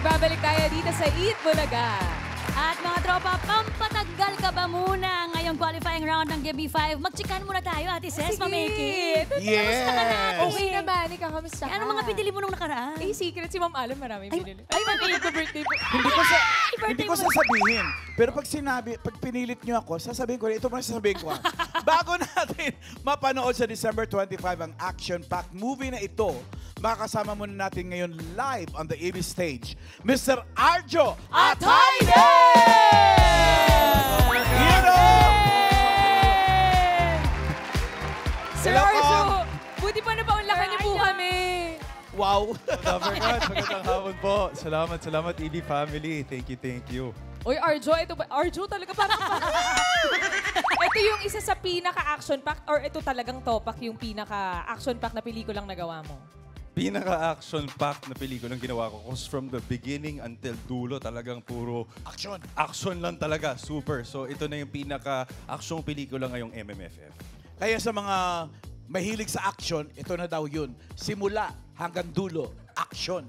magbabalik tayo dito sa Eat Bulaga. At mga tropa, pampatanggal ka ba muna ngayong qualifying round ng Gabi 5? Magchikan muna tayo, Ate Ses, Mamiki. Yes! Okay naman, ikaw, kamusta ka? Ano mga pinili mo nung nakaraan? Eh, secret si Ma'am Alan, maraming pinili. Ay, birthday po. Hindi ko sasabihin. Pero pag pinilit nyo ako, sasabihin ko rin. Ito muna sasabihin ko. Bago natin mapanood sa December 25 ang action-packed movie na ito, makakasama muna natin ngayon live on the AB stage, Mr. Arjo Atayde! Sir Arjo, buti pa na paunlakan niyo po kami. Wow! Dabarkat, magandang hapon po. Salamat EB family. Thank you. Uy, Arjo, ito ba? Arjo talaga parang ito yung isa sa pinaka-action pack or ito talagang topak yung pinaka-action pack na pelikulang nagawa mo? Pinaka-action pack na pelikulang ginawa ko. Cause from the beginning until dulo, talagang puro Action! action lang talaga. Super. So ito na yung pinaka-action pelikula ngayong MMFF. Kaya sa mga mahilig sa action, ito na daw yun. Simula hanggang dulo, action.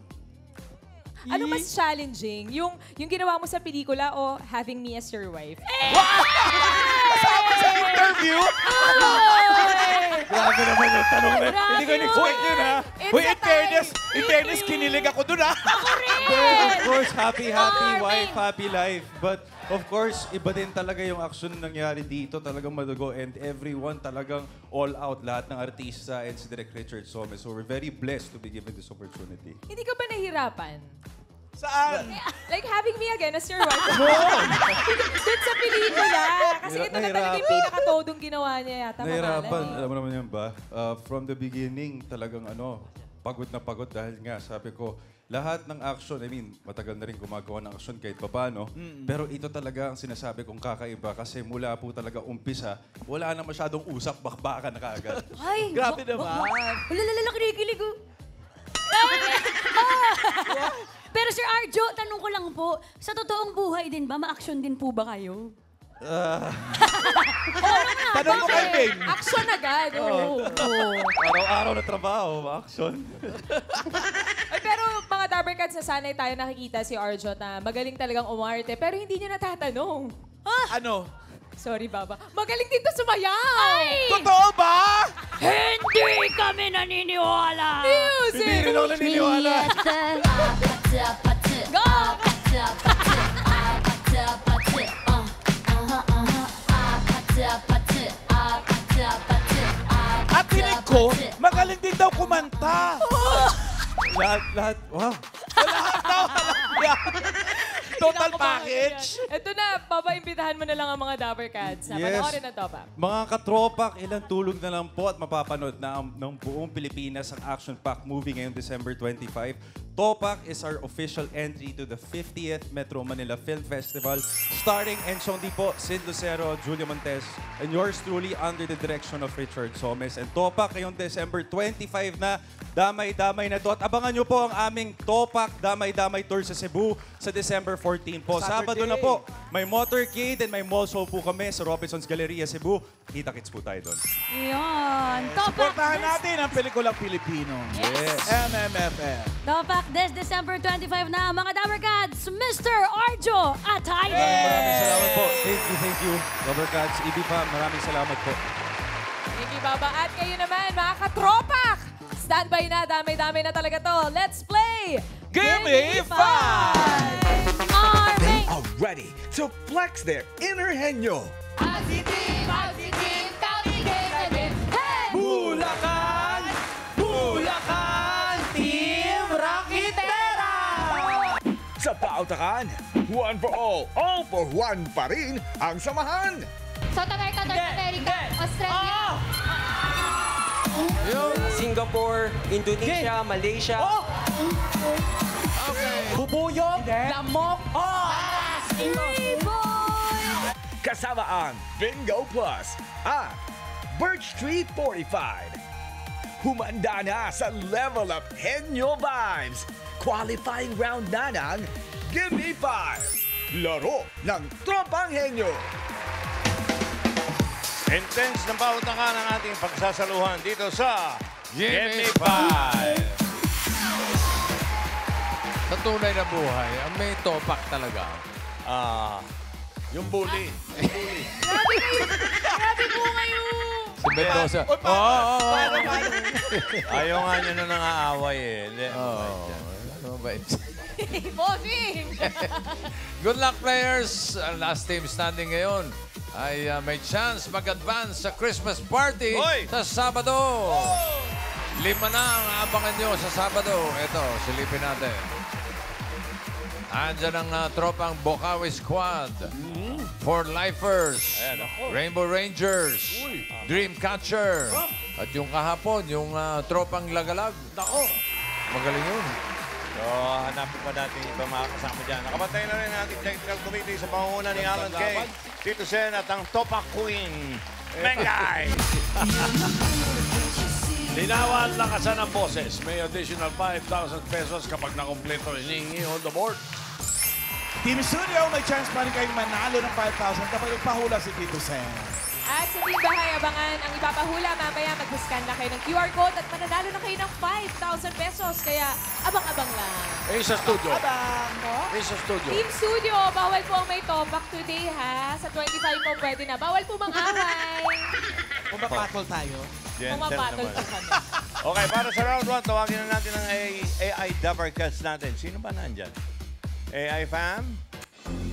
Ano mas challenging? Yung ginawa mo sa pelikula o having me as your wife? Kasama sa interview? Grabe naman yung tanong na. Hindi ko in-expect yun, ha? Uy, in fairness, kinilig ako dun, ha? Of course, happy wife, happy life. But of course, iba din talaga yung action na nangyari dito. Talagang madugo. And everyone talagang all out. Lahat ng artista and si Direk Richard Sommer. So we're very blessed to be given this opportunity. Hindi ka ba nahihirapan? Saan? Like having me again as your wife? Doon sa pelikula. Kasi ito na talaga yung pinaka-todong ginawa niya yata. Nahirapan. Alam mo naman yan ba? From the beginning, talagang pagod na pagod dahil nga, sabi ko, lahat ng action, matagal na rin gumagawa ng action kahit paano. Pero ito talaga ang sinasabi kong kakaiba kasi mula po talaga umpisa, wala na masyadong usap, bakbakan na kaagad. Ay! Grabe naman. Lalala, kinikilig ko. Pero Sir Arjo, tanong ko lang po, sa totoong buhay din ba, ma-action din po ba kayo? Tanong mo kay Bing. Action agad. Oo. Araw-araw na trabaho, action. Ay, pero mga Dabarkads, nasanay tayo nakikita si Arjo na magaling talagang umarte, pero hindi niya natatanong. Ano? Sorry, Baba. Magaling din to sumayaw! Totoo ba? Hindi kami naniniwala! Music! Hindi rin ako naniniwala. Go! At tinig ko, magaling din daw kumanta. Lahat, wow. Lahat daw, total package. Ito na, Baba, imbitahan mo na lang ang mga Dabarkads na panoorin na to, Baba. Mga katropak, ilang tulog na lang po at mapapanood na ng buong Pilipinas ang action-packed movie ngayong December 25. Topak is our official entry to the 50th Metro Manila Film Festival starring Enchong Dipo, Sid Lucero, Julia Montes, and yours truly under the direction of Richard Somes. And Topak ngayong December 25 na, damay-damay na to. At abangan nyo po ang aming Topak Damay-Damay Tour sa Cebu sa December 14 po. Sabado na po, may motorcade and may mall show po kami sa Robinsons Galleria, Cebu. Kita-kits po tayo doon. Yun. Topak Supportahan natin ang pelikulang Pilipino. Yes. MMFF. Topak this December 25 na mga Dabarkads, Mr. Arjo Atayde! Maraming salamat po. Thank you. Dabarkads, EB Fam, maraming salamat po. Thank you, Baba. At kayo naman, mga katropak! Standby na, damay-damay na talaga to. Let's play! Gimme 5! They are ready to flex their inner henyo. Bulacan! Bulacan! Team Rakitera! Sa pautakan, one for all for one pa rin ang samahan. South America, North America, Australia. Singapore, Indonesia, Malaysia. Bubuyog! Lamok! Kasama ang Bingo Plus at Birch Tree 45. Humanda na sa Level Up Henyo Vibes. Qualifying round na ng Gimme 5. Laro ng Tropang Henyo. Intense ng pautakan ang ating pagsasaluhan dito sa Gimme 5. Sa tunay na buhay, ang may topak talaga. Yung bully. Grabe po kayo! Si Mendoza. Ayaw nga niya na nangaaway eh. Hindi. Mabait. Bossing! Good luck, players. Ang last team standing ngayon ay may chance mag-advance sa Christmas party Hoy! sa Sabado. 5 na ang abangan nyo sa Sabado. Ito, silipin natin. Andyan ang tropang Bokawi Squad. For Lifers. Rainbow Rangers. Dreamcatcher. At yung kahapon, yung tropang Lagalag. Nako. Magaling yun. So, hanapin pa natin yung iba mga kasama dyan. Nakapatay na rin ang ating technical committee sa pangunguna ni Alan Kay, Tito Sen at ang Topak Queen, Mengay! Linawan, lakasan ang boses. May additional 5,000 pesos kapag nakompleto hinihingi on the board. Team Studio, may chance pa rin kayong manalo ng 5,000 kapag ipahula si Tito Sen. At sa Team Bahay, abangan ang ipapahula. Mamaya mag-scan na kayo ng QR code at mananalo na kayo ng 5,000 pesos. Kaya abang-abang lang. Sa studio. Abang! Sa studio. Team Studio, bawal po ang may topak today ha. Sa 25 po pwede na. Bawal po mang-away. Pumapatol tayo. Pumapatol po kami. Okay, para sa round 1, tawagin na natin ang AI Dapper Cats natin. Sino ba nandyan? AI fam?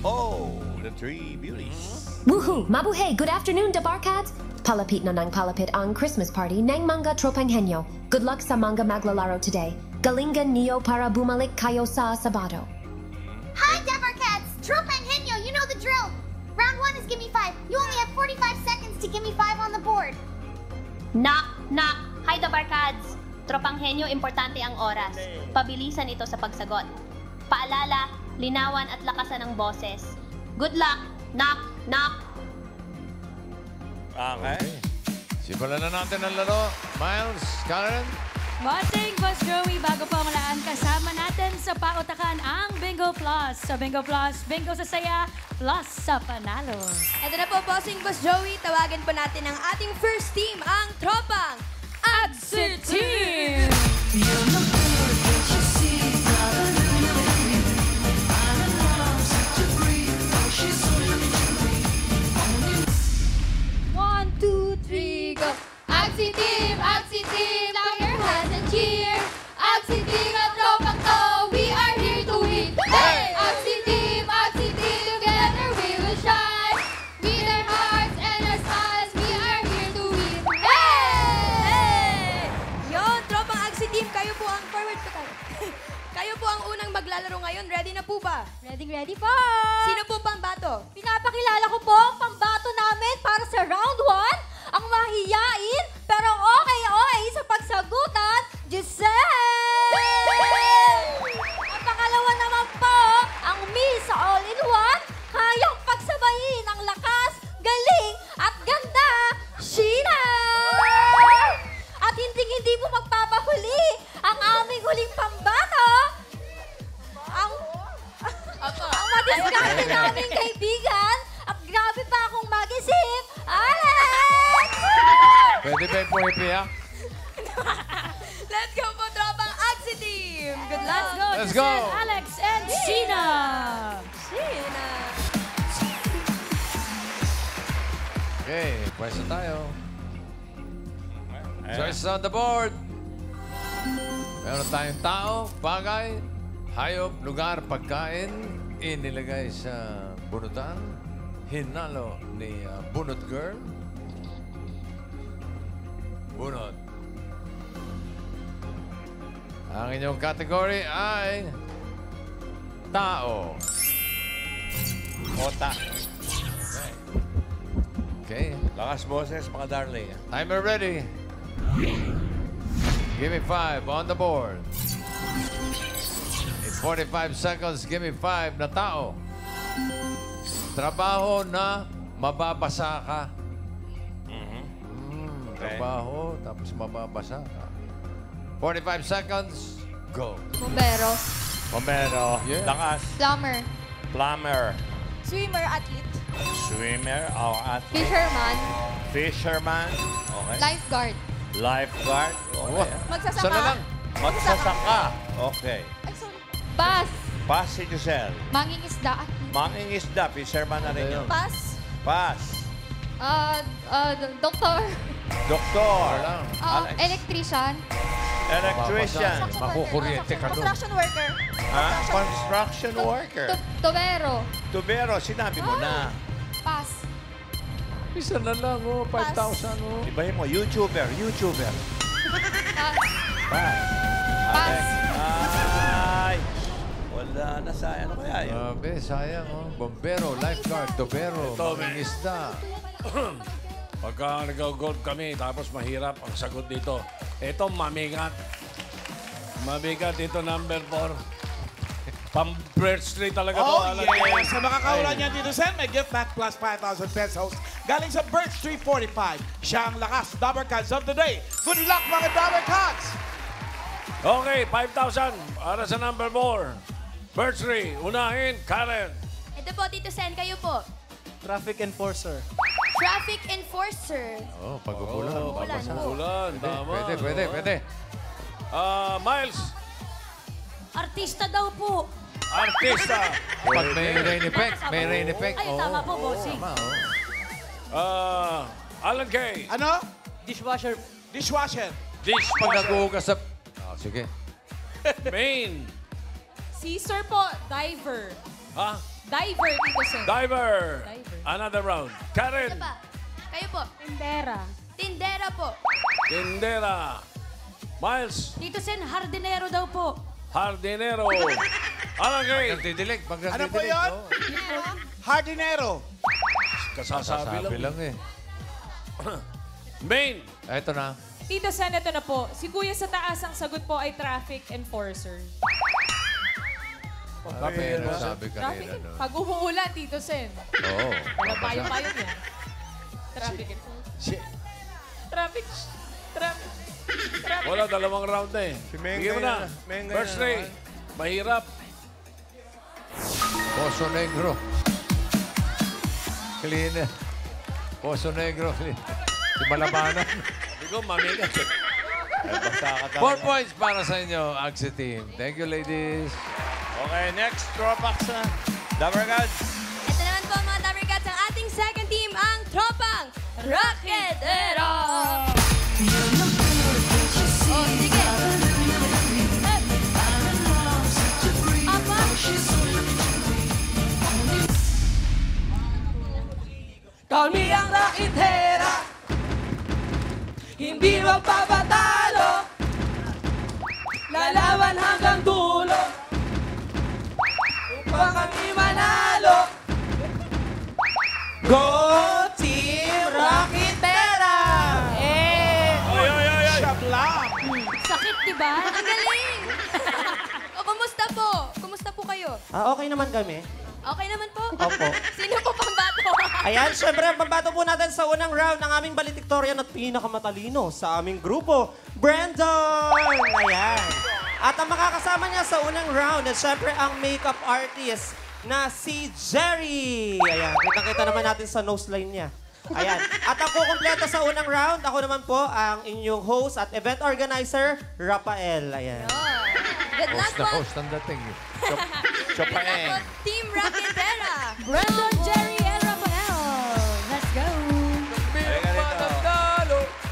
Oh, the three beauties. Woohoo! Mabuhay! Good afternoon, Dabarkat! Palapit na ng palapit ang Christmas party ng mga tropanghenyo. Good luck sa mga maglalaro today. Galingan niyo para bumalik kayo sa Sabado. Hi, Dabarcats! Tropanghenyo, you know the drill. Round 1 is gimme 5. You only have 45 seconds to gimme 5 on the board. Knock, knock! Hi, Dabarkads! Tropanghenyo, importante ang oras. Pabilisan ito sa pagsagot. Paalala, linawan at lakasan ang boses. Good luck! Knock, knock! Okay. Simulan na natin ang laro. Miles, Karen. Bossing, Boss Joey, bago po ang laan, kasama natin sa pautakan ang Bingo Plus. Sa Bingo Plus, bingo sa saya, plus sa panalo. Ito na po, Bossing Boss Joey. Tawagan po natin ang ating first team, ang tropang Agsi Team! One, two, three, go! Agsi Team! Agsi Team! Clap your hands and cheer! Agsi Team at tropang to! We are here to win! Hey! Agsi Team! Agsi Team! Together we will shine! With our hearts and our smiles, we are here to win! Hey! Yon, tropang Agsi Team, kayo po ang forward po tayo. Kayo po ang unang maglalaro ngayon. Ready na po ba? Ready po! Sino po pang bato? Pinapakilala ko po ang pambato namin para sa round 1, ang mahiyain pero okay sa pagsagutan, Giselle! Ang pangalawa naman po, ang Miss All-in-One, kayang pagsabayin ang lakas, galing at ganda, Sheena! At hindi mo magpapahuli ang aming huling pambato, ang madiskarte naming kaibigan at grabe pa akong mag-isip, Alex! Pwede ba yung pumipiyak? Let's go po, tropang Agsi Team! Good luck! Let's go, Let's go. Giselle, Alex, and Sheena! Sheena! Okay, pwesto tayo. Choices on the board. Meron tayong tao, bagay, hayop, lugar, pagkain, inilagay sa bunutan. Hinalo ni Bunot Girl. Bunot. Ang inyong category ay tao. Kota. Okay. Lakas boses, mga darling. Timer ready. Give me 5 on the board. In 45 seconds, give me 5 na tao. Trabaho na mababasa ka. Okay. Trabaho, tapos mababasa ka. 45 seconds, go. Bombero, Bombero. Yeah. Lakas. plumber, Plumber. Swimmer, athlete. Swimmer. Athlete. fisherman, Fisherman. Okay. lifeguard, Lifeguard. Okay. Magsasaka. Sana lang. Magsasaka. Okay. Ay, sorry. bus, Pass si Giselle. Mangingisda. Mangingisda, fisherman na rin yun. Pass. Pass. Doktor. Doktor. Electrician. Electrician. Makukuryente ka doon. Construction worker. Ha? Construction worker. Tubero. Tubero, sinabi mo na. Pass. Isa na lang, 5,000, Ibahin mo, YouTuber. Pass. Ay! Wala na, sayang. Ano kaya yun? Grabe, sayang, Bombero, lifeguard, tubero, Ito, mangingisda. Pagka nag-gold kami, tapos mahirap ang sagot dito. Ito, mamigat. Mabigat ito, number 4. Pang-Bird Street talaga to. Oh, yes. Sa makakaulan niya dito, Sen, may gift back plus 5,000 pesos. Galing sa Bird Street 45. Siya ang lakas Dabber Cats of the day. Good luck, mga Dabber Cats! Okay, 5,000 para sa number 4. Bird Street, unahin, Karen. Ito po, Tito Sen, kayo po. Traffic enforcer. Traffic enforcer. Pag-ulan. Pag-ulan, tama. Pwede. Miles, Artista daw po. artista. Pag may rain effect, Ay, tama po, bossing. Tama, Alan Kay. Ano? Dishwasher. Dishwasher. Pag nag-uugas sa... sige. Main. Si Sir po, diver. Ha? Diver, Tito Sen. Diver. Another round. Karen. Ito pa. Kayo po. Tindera. Tindera po. Tindera. Miles. Tito Sen, hardinero daw po. Hardinero. Alan Kay. Pagkatidilig. Ano po yun? Hardinero. Kasasabi lang. eh. Main. Ito na. Tito Sen, ito na po. Si Kuya sa taas ang sagot po ay traffic enforcer. Pero sabi Traffic, kanina, no? pag umuulan, Tito Sen. Oo. Wala payo-payo niya. Traffic enforcer. Traffic. Wala, dalawang round na eh. Bigyan mo na. Mengay First na three. Mahirap. Poso Negro. Clean. Poso Negro. Si Malabanan. Hindi ko, mamigat. 4 points para sa inyo, Axie Team. Thank you, ladies. Okay, next, Tropax na. Dabber Cats. Ito naman po, mga Dabber Cats, ang ating second team, ang Tropang Rocketero. Oh, sige. Apa. Kami ang Rocketera. Hindi magpapatalo. Lalaban hanggang dulo. Upang kami manalo. Go Team Rocketera! Sakit, di ba? Ang galing. O, kumusta po? Kumusta po kayo? Okay naman kami. Okay naman po? Opo. Sino po pambato? Ayan, syempre, ang pambato po natin sa unang round ng aming valedictorian at pinakamatalino sa aming grupo, Brandon! Ayan. At ang makakasama niya sa unang round ay syempre ang makeup artist na si Jerry. Ayan, kitang-kita naman natin sa nose line niya. Ayan. At ang kukumpleto sa unang round, ako naman po ang inyong host at event organizer, Rafael. Ayan. Good luck po. Host ang dating. Chopaeng. Team Rocketera. Brandon, Jerry, and Rafael. Let's go.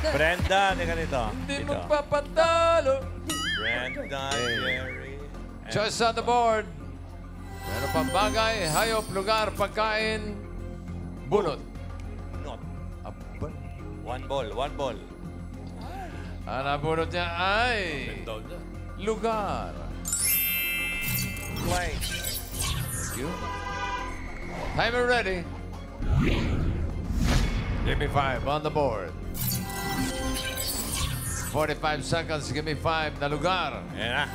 Brenda, teka dito. Hindi magpapatalo. Brenda, Jerry. Choice on the board. Meron pang bagay, hayop, lugar, pagkain, bunot. Not. Aba. One ball. Ang nabunot niya ay lugar. Play. Thank you. Timer ready. Give me 5 on the board. 45 seconds, give me 5 na lugar. Ayan na.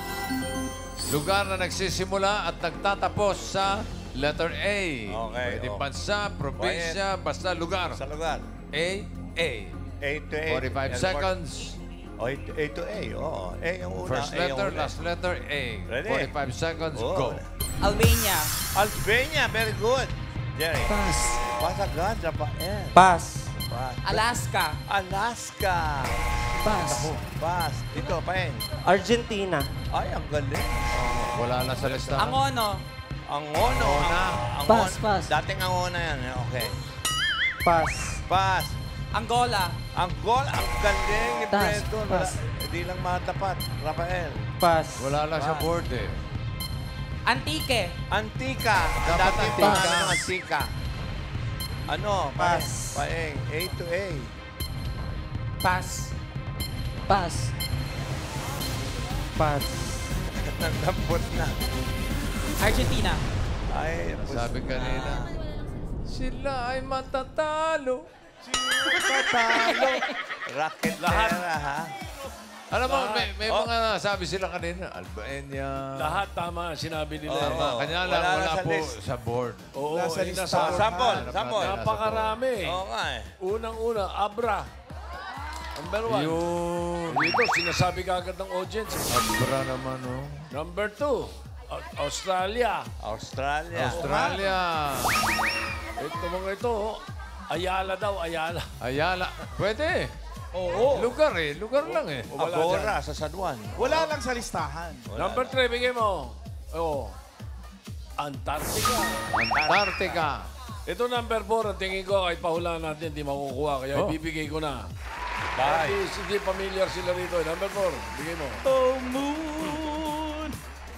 Lugar na nagsisimula at nagtatapos sa letter A. Okay, Pwede oh. bansa, probinsya, basta lugar. Sa lugar. A. A to A. 45 seconds. Oh, A to A. Oo. A yung una. First A yung letter, una. last letter, A. Ready? 45 seconds, Oh. go. Albania. Albania, very good. Jerry. Pass. Pass agad, Rafael. Pass. Pass. Alaska. Alaska. Pass. Pass. Dito, Paeng. Argentina. Ay, ang galing. Wala na sa listahan. Angono. Angono. Pass, pass. Dating Angono yan. Okay. Pass. Pass. Angola. Angola. Ang galing ni Pass, Brandon. pass. Hindi lang matapat. Rafael. Pass. Wala lang sa Pass. board eh. Antique. Antika. Dapat Dating antika. pangalan ng Antika. Ano? Pass. Paeng. A to A. Pass. Pass. Pass. Nandapot na. Argentina. Ay, Sabi kanina, sila ay matatalo. Tatalo. Raketera, ha? Alam mo, may Oh. mga sabi sila kanina, Albania. Lahat tama sinabi nila. Tama, kanya lang Wala wala na sa po list. sa board. Oo, Nasa eh, listahan. Sample. Hanap Sample. natin. Napakarami. Oo nga eh. Unang-una, Abra. Number 1. Yun. Dito, sinasabi kagad ng audience. Abra naman, oh. Number 2, Australia. Australia. Australia. Ito mga ito, Ayala daw, Ayala. Ayala. Pwede. Oo. Lugar eh. Lugar lang eh. Agora sa San Juan. Wala lang sa listahan. Number 3, bigay mo. Oo. Antarctica. Antarctica. Ito number 4, ang tingin ko, kahit pahulaan natin, hindi makukuha. Kaya Oh. ibibigay ko na. Bye. Hindi familiar sila rito. Number 4, bigay mo. Oh, moon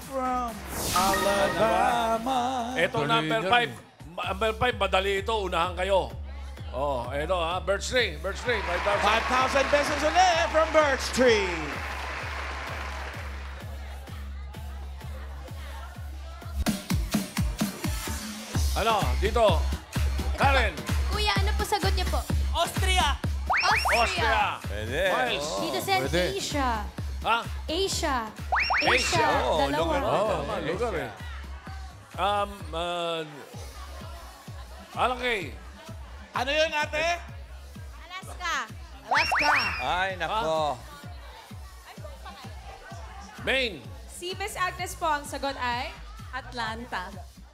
from Alabama. Ito Tuloy number yan 5. Number 5, madali ito. Unahan kayo. Oh, ito ha. Birch Tree. Birch Tree. 5,000. 5,000 pesos ulit from Birch Tree. Ano? Dito. Karen. Kuya, ano po sagot niyo po? Austria. Austria. Pwede. Miles. Dito sa Pwede. Asia. Ha? Asia. Asia. Oo, Dalawa. lugar na. Oo, tama. Lugar eh. Alang kay. Ano yun, ate? Alaska. Ay, nako. Maine. Si Miss Agnes po, ang sagot ay... Atlanta.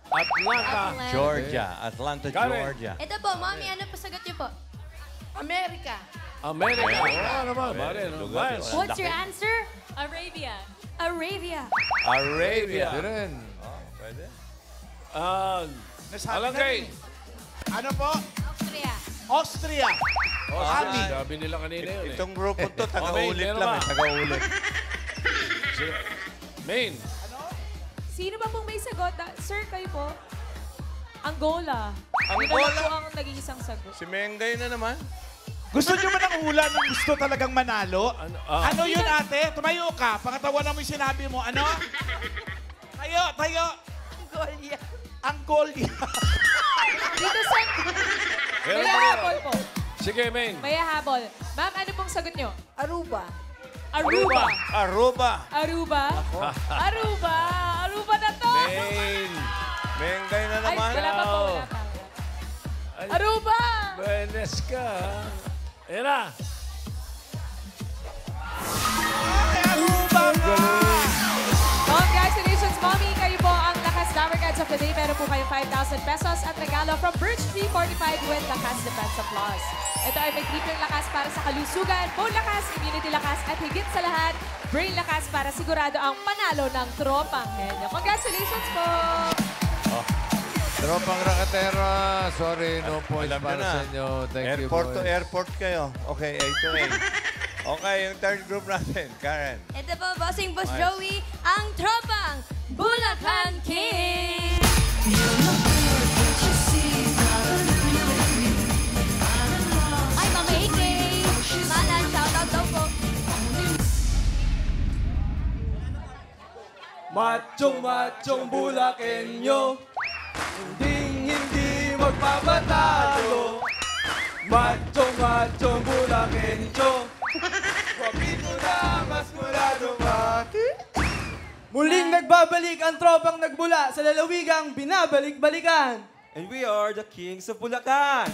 Atlanta. Georgia. Atlanta, Karen. Georgia. Ito po, Mami, ano po sagot niyo po? America. America. Oo naman. Mare, no? Lugar. Miles. What's your answer? Arabia. Arabia. Arabia. Pwede rin. Oh, pwede. Nasabi Alang na kay. rin. Ano po? Austria. Austria. Ami. Sabi nila kanina yun eh. Itong grupo to, taga-ulit meron lang ba? eh. Taga-ulit. Maine. Sino ba pong may sagot? Sir, kayo po? Angola. Yun na Angola? lang po ang nag-iisang sagot. Si Mengay na naman. Gusto nyo ba ng hula nung gusto talagang manalo? Ano yun, ate? Tumayo ka. Pangatawanan mo yung sinabi mo. Ano? Tayo. Angolia. Angolia. Dito sa... Meron May pa rin. habol po. Sige, Maine. May habol. Ma'am, ano pong sagot nyo? Aruba. Aruba. Aruba. Aruba. Aruba. Aruba na to. Maine. Mengay na Ay, naman. wala pa po. Wala pa. Aruba. Benes ka. Ayan na. Congratulations, Mommy. Kayo po ang Lakas Damer Cats of the Day. Meron po kayong 5,000 pesos at regalo from Birch 345 with Lakas Defensa Plus. Ito ay may tripleng lakas para sa kalusugan, bone lakas, immunity lakas, at higit sa lahat, brain lakas para sigurado ang panalo ng tropang henyo. Congratulations po! Tropang Rakatera. Sorry, no points Alam nyo para na. sa inyo. Thank you, Airport to boys. airport kayo. Okay, A to A. Okay, yung third group natin. Karen. Ito po, Bossing Boss Joey, ang tropang Bulacan King! Ay, Mama AK! Mana, shoutout daw po. Machong Bulakenyo, hindi magpapatalo. Machong Bulakenyo, wapito na mas murado pati. Muling nagbabalik ang tropang nagbula sa lalawigang binabalik-balikan. And we are the kings of Bulacan.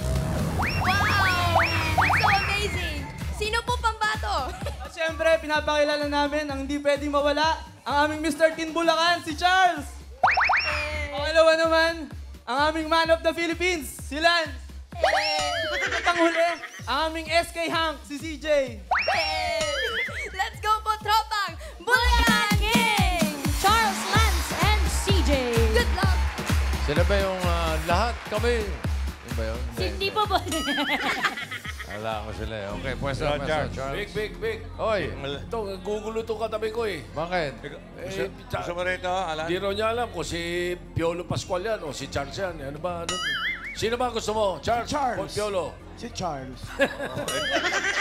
Wow! That's so amazing! Sino po pambato? At syempre, pinapakilala namin ang hindi pwedeng mawala ang aming Mr. Teen Bulacan, si Charles. Pangalawa naman, ang aming man of the Philippines, si Lance. At panghuli, ang aming SK Hank, si CJ. Let's go po, tropang Bulacan King! Charles, Lance, Sila ba yung lahat kami? Yun ba yun? Hindi po ba? Wala ko sila eh. Okay, pwesto, Charles. Big, big, big. Oy, Ito, gugulo itong katabi ko eh. bakit? Gusto mo rito, Alan? Di raw niya alam kung si Piolo Pascual yan o si Charles yan. Ano ba? Sino ba gusto mo? Charles? Charles. O Piolo? Si Charles.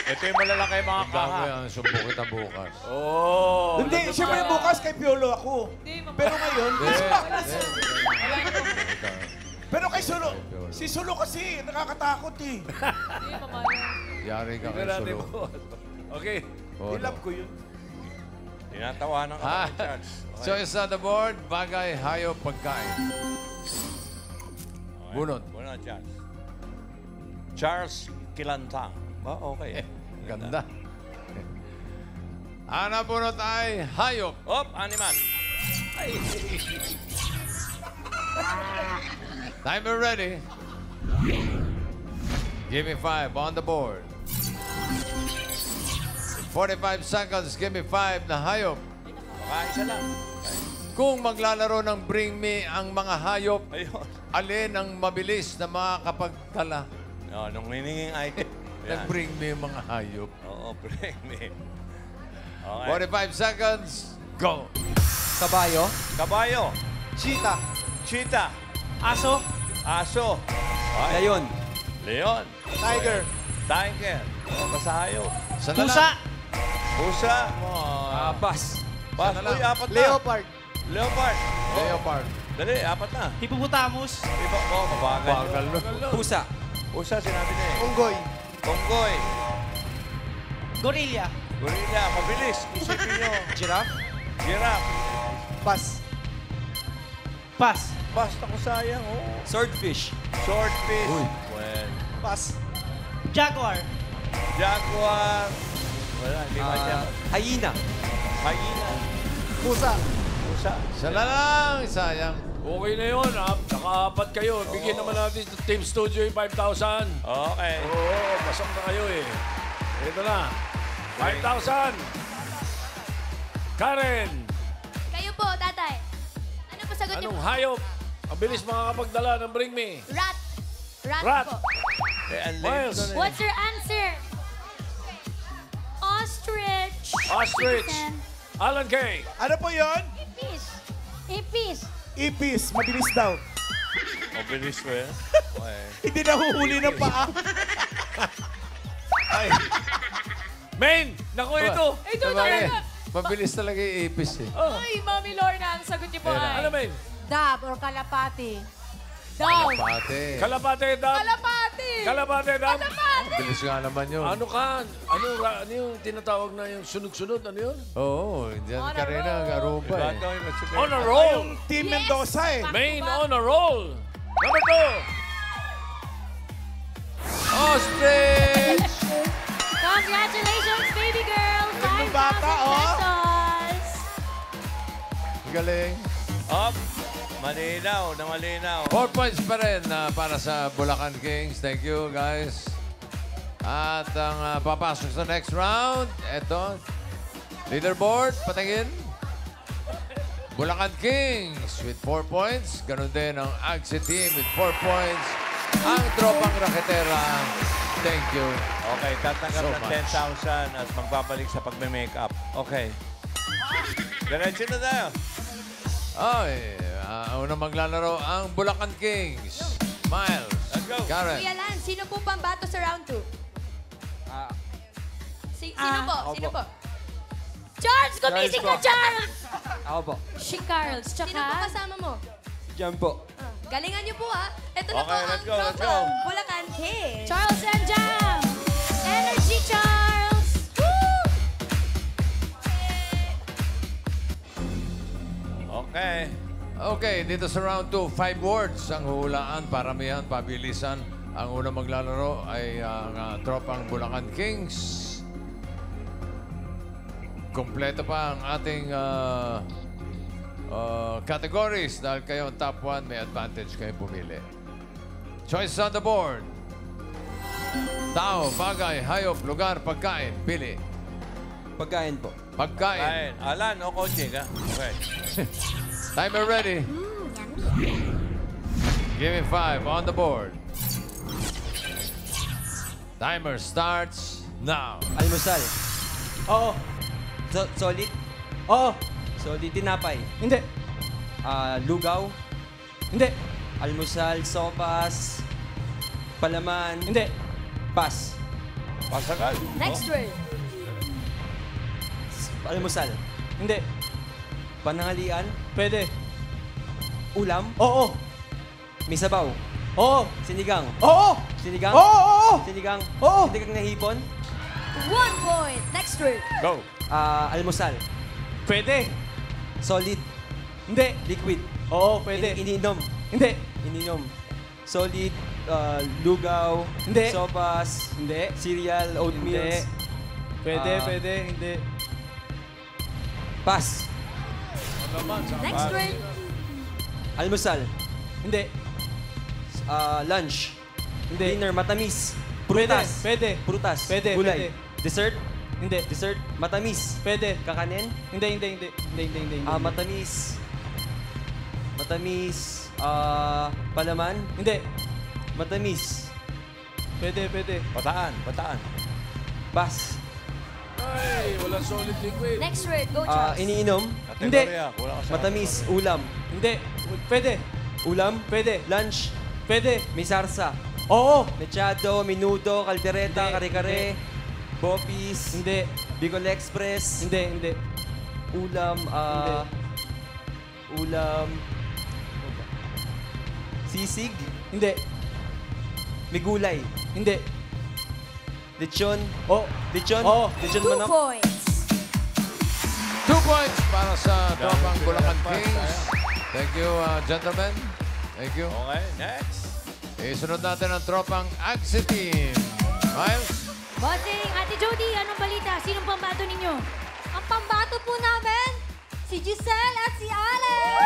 Ito yung malalaki mga Ang dami kaha. ang sumbong kita bukas. Oh. Hindi, siyempre bukas kay Piolo ako. Pero ngayon, pero kay Sulo, si Sulo kasi nakakatakot eh. Yari ka kay Tingnan natin Sulo. po. Okay. Ilap ko yun. Tinatawanan ka Ah, ni Charles. choice on the board, bagay, hayop, pagkain. Bunot. Bunot, Charles. Charles Kilantang. Okay. Ganda. Ang nabunot ay hayop. Op, animal. Timer ready. Give me 5 on the board. 45 seconds, give me 5 na hayop. Baka isa lang. Kung maglalaro ng Bring Me ang mga hayop, Ayun. alin ang mabilis na makakapagtala? No, nung hiningin item. Ayan. Nag-bring me yung mga hayop. Oo, bring me. Okay. 45 seconds, go! Kabayo. Kabayo. Cheetah. Cheetah. Aso. Aso. Okay. Leon. Leon. Tiger. Tiger. Basta hayop. Pusa. Pusa. Bas. Pas. Sana lang. Uy, apat na. Leopard. Leopard. Leopard. Dali, apat na. Hippopotamus. Iba ko, mabagal. Bagal no? Pusa. Pusa, sinabi niya eh. Unggoy. Unggoy. Gorilla. Gorilla. Mabilis. Isipin nyo. Giraffe. Giraffe. Pas. Pas. Basta ko sayang. Oh. Swordfish. Swordfish. Well. Pas. Jaguar. Jaguar. Wala, hindi masya. Hyena. Hyena. Pusa. Pusa. Isa na lang, sayang. Okay na yun. Nakaapat kayo. Bigyan naman natin sa Team Studio yung 5,000. Okay. Oo, pasok na kayo eh. Ito na. 5,000. Karen, Kayo po, tatay. Ano po sagot niyo? anong hayop ang bilis makakapagdala ng Bring Me? Rat. Rat, Rat. po. Eh, ang Miles. late ko na eh. What's your answer? Ostrich. Ostrich. Alan Kay. Ano po yon? Ipis. Ipis. Ipis. Mabilis daw. Mabilis mo yan. Okay. Hindi nahuhuli ng paa. Ay. Main! Naku, ito. Ito Sabagay, talaga. mabilis talaga yung ipis eh. Ay, Mami Lorna, ang sagot niyo po ay... Ano, Main? Dab or kalapati. Daw. Pate. Kalapate, dam. Kalapati. Kalapate, dam. Bilis nga naman yun. Ano ka? Ano yung tinatawag na yung sunod-sunod? Ano yun? Oo, dyan ka rin ang aruba eh. Bato yung nagsabi. On a roll. Yung Team Mendoza eh. Main on a roll. Number 2. Ostrich! Congratulations, baby girl! Yung bata, 5,000 oh. pesos! Galing. Up. Malinaw na malinaw. 4 points pa rin para sa Bulacan Kings. Thank you, guys. At ang papasok sa next round, eto, leaderboard, patingin. Bulacan Kings with 4 points. Ganon din ang Agsi Team with 4 points. Ang tropang raketera, thank you. Okay, tatanggap So ng much. 10,000 at magbabalik sa pagme-makeup. Okay. Diretso na tayo. Ay, unang maglalaro ang Bulacan Kings. Miles. Let's go. Karen. Kuya Lan, sino po pambato sa round 2? Sino po? Sino po? Charles! Gumising ka, Charles! Ako po. Si Carls, tsaka... Sino po kasama mo? Diyan po. Galingan niyo po ha. Ito na Okay, po ang let's go, let's go. tropang Bulacan Kings. Charles and Jam! Energy, Charles! Woo! Okay. Okay, dito sa round 2, 5 words ang hulaan, paramihan, pabilisan. Ang unang maglalaro ay ang tropang Bulacan Kings. Kompleto pa ang ating categories dahil kayo ang top 1, may advantage kayo pumili. Choice on the board. Tao, bagay, hayop, lugar, pagkain, pili. Pagkain po. Pagkain. Kain. Alan o Kochi ka? Okay. Timer ready. Give me 5 on the board. Timer starts now. Almusal. Oo. Solid. Oo. Solid. Tinapay. Hindi. Lugaw. Hindi. Almusal, sopas, palaman. Hindi. Pas. Pasagal. Next word. Almusal. Hindi. Panangalian. Pwede. Ulam. Oo. May sabaw. Oo. Sinigang. Oo. Sinigang. Oo. Oo. Sinigang. Oo. Sinigang na hipon. 1 point. Next word. Go. Almusal. Pwede. Solid. Hindi. Liquid. Oo, pwede. Iniinom. Hindi. Iniinom. Solid. Lugaw. Hindi. Sopas. Hindi. Cereal. Oatmeal. Hindi. Pwede, Ah. pwede. Hindi. Pas. Next word. Almusal. Hindi. Lunch. Hindi. Dinner. Matamis. Pwede. Prutas. Pwede. Prutas. Pwede, Gulay. pwede. Dessert. Hindi. Dessert. Matamis. Pwede. Kakanin. Hindi, hindi, hindi. Hindi, hindi, hindi. Matamis. Matamis. Palaman. Hindi. Matamis. Pwede, pwede. Bataan. Bataan. Pas. Ay, wala solid liquid. Next word. Go, Charles. Iniinom. Hindi. Kategorya. Wala ka sa Matamis. Ulam. Hindi. Pwede. Ulam. Pwede. Lunch. Pwede. May sarsa. Oo. Mechado, minuto, kaldereta, Hindi. kare-kare, bopis, Hindi. Bicol Express, Hindi, hindi. ulam, ulam, sisig, Hindi. may gulay, Hindi. lechon, Oh. lechon, Oo. lechon 2 manok. points. 2 points para sa Tropang Bulacan Kings. Thank you, gentlemen. Thank you. Okay, next. Isunod natin ang Tropang Agsi Team. Miles? Bossing, Ate Jody, anong balita? Sinong pambato ninyo? Ang pambato po namin, si Giselle at si Alex.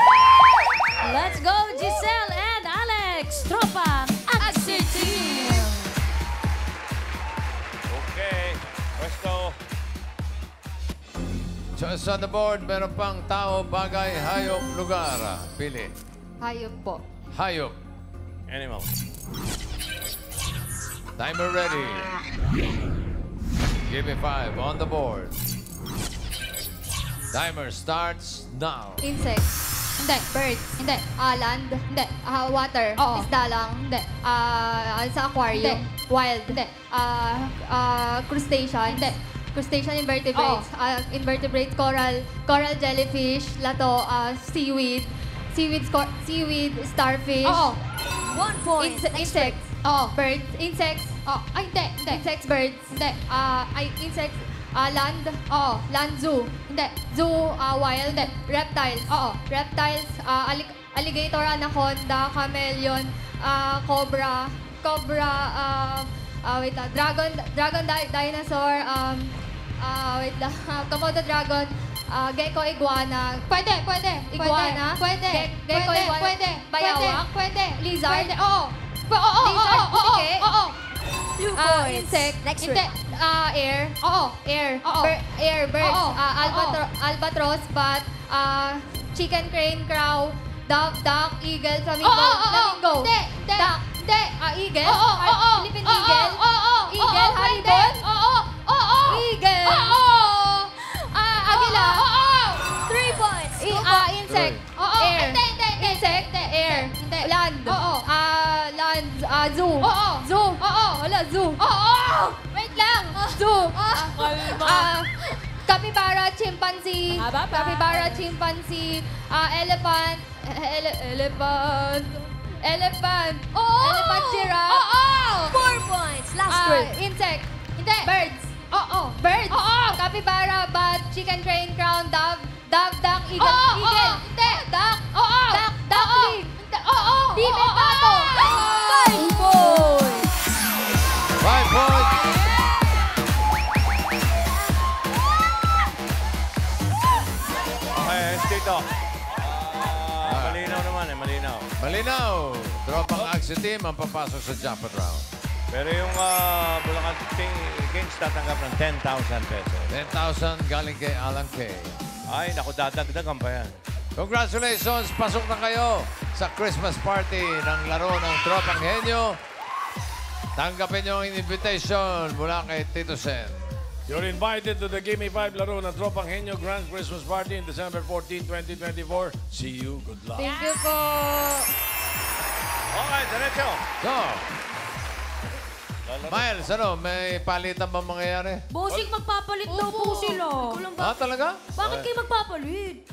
Let's go, Giselle and Alex! Tropang Agsi Team! Okay. Pwesto. Choice on the board, meron pang tao, bagay, hayop, lugar. Pili. Hayop po. Hayop. Animal. Timer ready. Give me 5 on the board. Timer starts now. Insect. Hindi. Birds. Hindi. Land. Hindi. Water. Isda lang. Hindi. Sa aquarium. Hindi. Wild. Hindi. Crustacean. Hindi. Crustacean invertebrates. Invertebrates, coral jellyfish, lato, seaweed, seaweed, starfish. 1 point. Insects. Birds. Insects. Ay, hindi. Insects, birds. Hindi. Insects. Land. Land zoo. Hindi. Zoo, wild. Hindi. Reptiles. Reptiles. Alligator, anaconda, chameleon, cobra, wait lang. Dragon, dinosaur, wait lang. Komodo dragon, gecko, iguana. Pwede. Iguana. Pwede. Gecko, iguana. Pwede. Bayawak. Pwede. Lizard. Lizard, putike. Insect. Next word. Air. Air. Air, birds. Albatross, bat, chicken, crane, crow, dove, duck, eagle, flamingo. Duck. Eagle. Philippine eagle. Eagle, haribon. Eagle. Agila. 3 points. Insect. Air. Insect. Air. Land. Land. Zoo. Zoo. Wala, zoo. Wait lang. Zoo. Capybara, chimpanzee. Capybara, chimpanzee. Elephant. Elephant. Elephant, giraffe. 4 points. Last word. Insect. Hindi. Birds. Birds. Capybara, bat, chicken, crane, crown, dove, duck, eagle. Eagle. Hindi. Duck. Duckling. Demon, pato. 5 points. 5 points. Okay, dito. Malinaw naman malinaw. Malinaw. Tropang Agsi Team ang papasok sa jackpot round. Pero yung Bulacan Kings tatanggap ng 10,000 pesos. 10,000 galing kay Alan K. Ay, naku, dadagdagan pa yan. Congratulations! Pasok na kayo sa Christmas party ng laro ng Tropang Henyo. Tanggapin niyo ang invitation mula kay Tito Sen. You're invited to the Gimme 5 laro ng Tropang Henyo Grand Christmas Party in December 14, 2024. See you. Good luck. Thank you po. Okay, diretso. So, Miles, ano, may palitan ba mangyayari? Bossing, magpapalit daw po sila. Talaga? Bakit kayo magpapalit?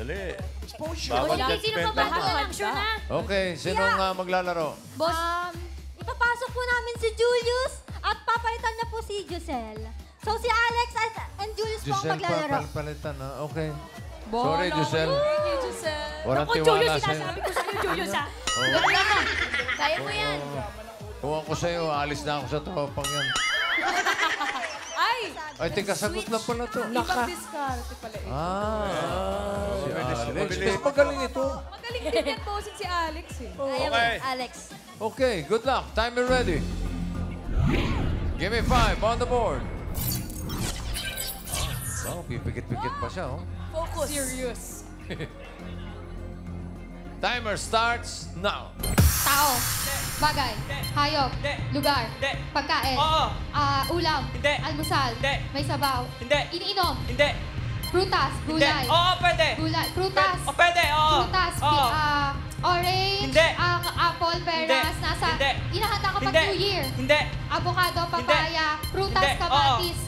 Dali. Exposure. Bawat Sino judgment pa ba? lang. Action na. Okay, sinong maglalaro? Boss, ipapasok po namin si Julius at papalitan niya po si Giselle. So si Alex and Julius po ang Giselle maglalaro. palitan na. Okay. Bola Sorry, Giselle. Thank you, Giselle. Walang Ako, tiwala Julius, sa'yo. sinasabi ko sa'yo, Julius, ha? Ganda mo. Kaya mo yan. Kung ako sa'yo, alis na ako sa tropang yan. Ay! Ay, tika, sagot na pala to. Ibang diskarte pala ito. Si Alex. Mas magaling ito. Magaling din yan posing si Alex eh. Kaya mo, Okay. Alex. Okay, good luck. Time is ready. Give me 5 on the board. Oh, pipikit-pikit pa siya, oh. Focus. Serious. Timer starts now. Tao, bagay, hayop, lugar, pagkain, ulam, almusal, may sabaw, iniinom, prutas, gulay, gulay, prutas, prutas, orange, ang apple, peras, nasa, inahanda kapag New Year, avocado, papaya, prutas, kamatis,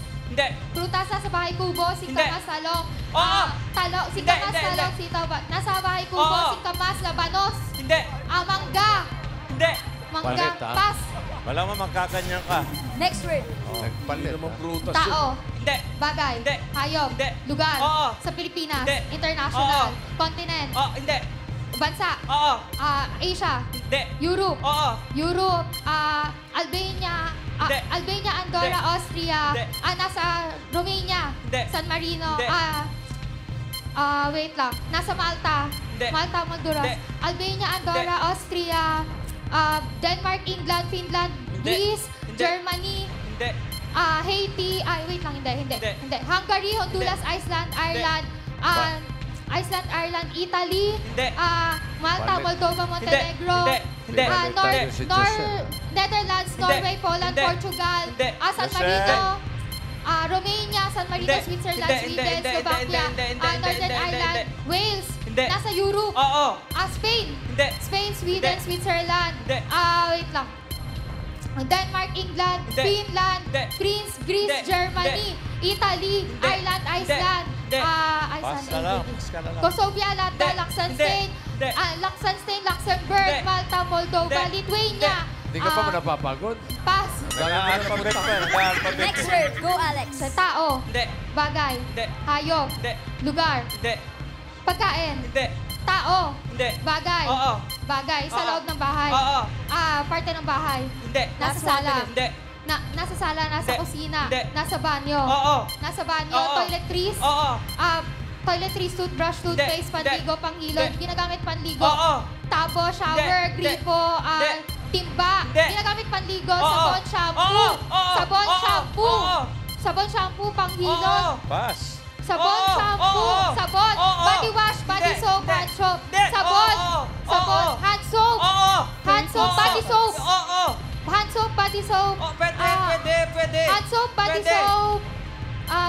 prutas nasa bahay kubo, singkamas, talong, talong, singkamas, talong, sitaw, nasa bahay kubo, singkamas, labanos, mangga, mangga, Palit, ha? pas, Malamang magkakanyan ka. next word, Nagpalit, ha? tao, bagay, hayop, lugar, sa Pilipinas, international, continent, bansa, Asia, Europe, Albania, Albania, Andorra, Austria, nasa Romania, San Marino, wait lang, nasa Malta, Malta, Honduras, Albania, Andorra, Austria, Denmark, England, Finland, Greece, Germany, Haiti, wait lang, hindi. Hungary, Honduras, Iceland, Ireland, Italy, Malta, Moldova, Montenegro, Netherlands, Norway, Poland, Portugal, San Marino, Romania, San Marino, Switzerland, Sweden, Slovakia, Northern Ireland, Wales, nasa Europe, Spain, Sweden, Switzerland, wait lang, Denmark, England, Finland, Greece, Germany, Italy, Ireland, Iceland, Kosovo, Latvia, Liechtenstein, Luxembourg, Malta, Moldova, Lithuania. Hindi ka pa napapagod? Pass. Nag-alphabet pa. Nag-alphabet Next word. Go, Alex. Sa tao, bagay, hayop, lugar, pagkain, tao, bagay, bagay, sa loob ng bahay, parte ng bahay, nasa sala, nasa sala, nasa kusina, nasa banyo, toiletries, toiletries, toothbrush, toothpaste, panligo, panghilod, ginagamit panligo, tabo, shower, gripo, timba, ginagamit panligo, sabon, shampoo, panghilod, Pass. sabon, body wash, body soap, hand soap, sabon, hand soap, body soap, hand soap, body soap, hand soap, body soap,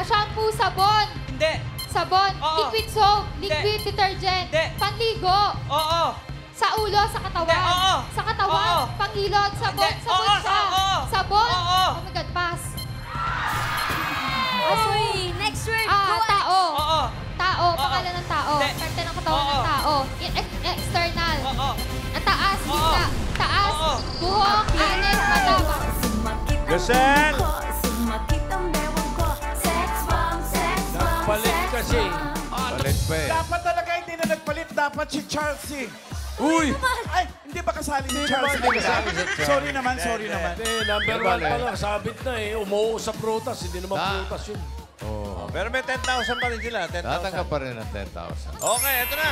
shampoo, sabon, liquid soap, liquid detergent, panligo, sa ulo, sa katawan, panghilod, sabon siya, sabon, oh my God, pass. Uy, next word. Go, Alex. Tao, pangalan ng tao, parte ng katawan ng tao, external, taas, gitna, taas, buhok, anis, mata. Giselle! Palit kasi. Palit pa eh. Dapat talaga hindi na nagpalit. Dapat si Charles eh. Uy! Ay, hindi ba kasali si Charles? Sorry naman. Number 1 pa lang. Sabit na eh. Umuo sa prutas. Hindi naman prutas yun. Oh. Pero may 10,000 pa rin sila. 10,000. Tatanggap pa rin ng 10,000. Okay, eto na.